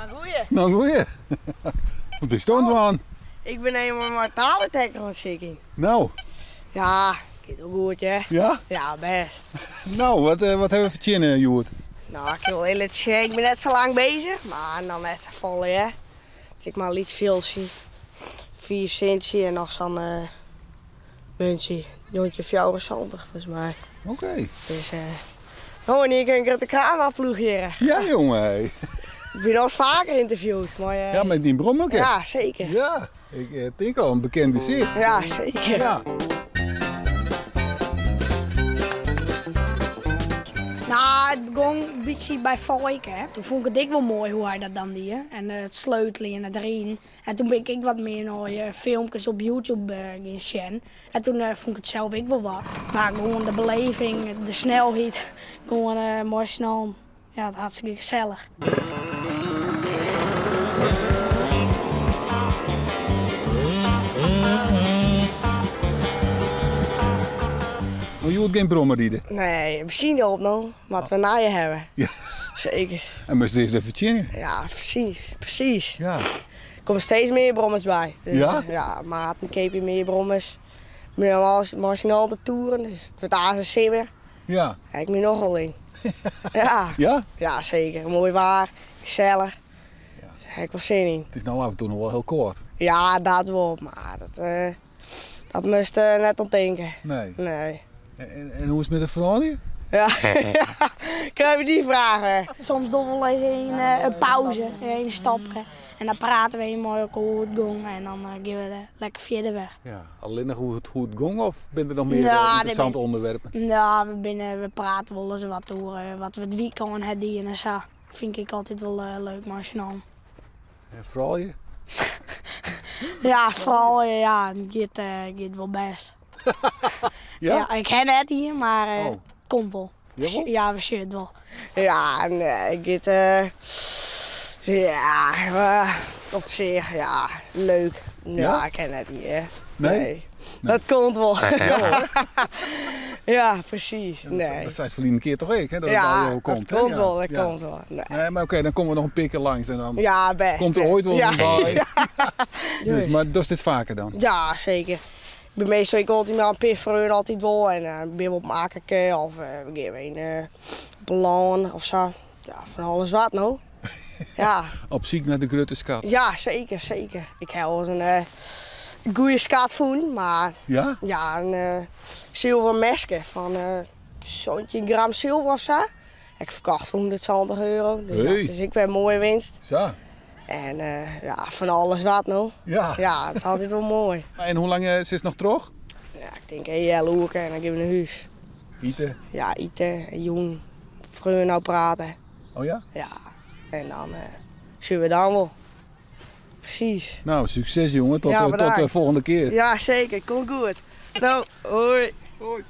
Nou, goeie. Nou, goeie. Wat is dat aan? Ik ben helemaal maar talentekker aan het zieken. Nou. Ja, gaat ook goed, hè? Ja? Ja, best. Nou, wat hebben we voor tjinnen, Joert? Nou, ik wil heel iets zeggen. Ik ben net zo lang bezig, maar dan net zo vol, hè? Dus ik maar iets veel zie. 4 centje en nog zo'n muntje. Jontje 74 volgens mij. Oké. Dus oh, en hier kan ik het de camera ploegeren. Ja, jongen. Hey. Ik ben al eens vaker interviewd, maar Ja, met die Brommeke. ja, zeker. Ja, ik denk al een bekende zeer. Ja, zeker. Ja. Nou, het begon een beetje bij Valken. Toen vond ik het dik wel mooi hoe hij dat dan deed. En het sleutelen en het erin. En toen ben ik wat meer naar filmpjes op YouTube gaan zien. En toen vond ik het zelf ik wel wat. Maar gewoon de beleving, de snelheid, gewoon mooi snel. Ja, het hartstikke gezellig. Maar je hoort geen brommer rijden. Nee, we zien erop nog, wat we na je hebben. Ja. Zeker. En moest deze even tjinnen. Ja, precies. Precies. Ja. Er komen steeds meer brommers bij. Ja? Ja, maar een keepje meer brommers. Meer machinaal te toeren, dus het wordt simmer. Ja. Ja, ik ben nog wel in. Ja. Ja? Ja, zeker. Mooi waar, gezellig. Ja. Daar heb ik wel zin in. Het is nou af en toe nog wel heel kort. Ja, dat wel, maar dat moest net aan denken. Nee. Nee. En hoe is het met de vrouw hier? Ja, kan je me die vragen? Soms doen we wel eens een pauze, een stapje. En dan praten we helemaal ook hoe het ging. En dan gaan we lekker verder weg. Ja. Alleen nog hoe het ging of ben er nog meer Ja, interessante onderwerpen? Ja, we praten wel eens wat over wat we het weekend hebben en zo. Vind ik altijd wel leuk, marginaal. En vooral je? Ja, vooral ja, het gaat wel best. Ja? Ja, ik ken het hier, maar Oh. het komt wel. Jawel? Ja, we zien het wel. Ja, nee, op zich, ja, leuk. Ja, Ja? ik ken het hier. Nee? Dat komt wel. Ja, precies. Nee. Dat zei ze verliezen een keer toch ik, hè? Dat het al Ja, heel komt. dat hè? komt Ja. wel, dat Ja. komt wel. Nee. Nee, maar oké, dan komen we nog een pikje langs en dan Ja, best. komt er best. ooit wel ja. een bij. Ja. Dus, maar doe dit vaker dan? Ja, zeker. Ik ben meestal altijd maar een piffereur altijd wel en ben op maken of we gaan een plan of zo. Ja, van alles wat nou. Ja. Op ziek naar de grote skat. Ja, zeker, zeker. Ik heb wel eens een goede skatvoen, maar Ja? ja, een zilveren mesje van zo'n gram zilver of zo. Ik verkocht voor €120, dus Hey. dat is ik weer een mooie winst. Zo. En ja, van alles wat nou. Ja. Ja, het is altijd wel mooi. En hoe lang is het nog terug? Ja, ik denk een jaar loeken en dan gaan we naar huis. Eten. Ja, eten, jong, vroeger nou praten. Oh ja? Ja, en dan zien we dan wel. Precies. Nou, succes jongen. Tot, Ja, tot bedankt. de volgende keer. Ja, zeker. Komt goed. Nou, hoi. Hoi.